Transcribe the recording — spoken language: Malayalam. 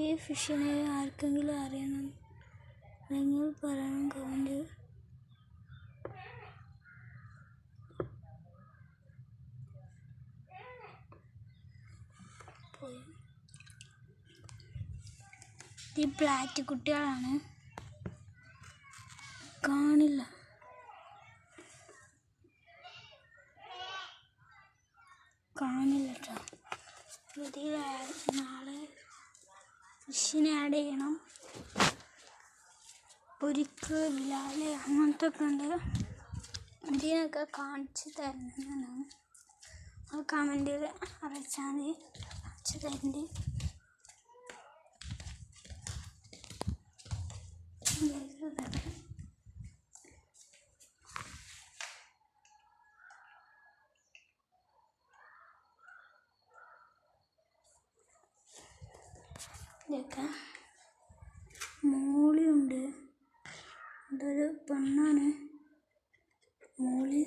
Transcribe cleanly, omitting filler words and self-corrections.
ഈ ഫിഷിനെ ആർക്കെങ്കിലും അറിയണം നിങ്ങൾ പറയണം കമൻറ്റ്. ഈ പ്ലാറ്റ് കുട്ടികളാണ്, കാണില്ല. കേട്ടോ. ഇതിൽ നാളെ ഫിഷിനെ ആഡ് ചെയ്യണം. പൊരിക്ക് ബിലാല് അങ്ങനത്തെ ഒക്കെ ഉണ്ട്. ഇതിനൊക്കെ കാണിച്ചു തരുന്നതാണ്. ആ കമൻറ്റിൽ അറിയിച്ചാൽ മതി, കാണിച്ചു തരുന്നുണ്ട്. ഇതൊക്കെ മൂളിയുണ്ട്. ഇതൊരു പെണ്ണാണ് മൂളി.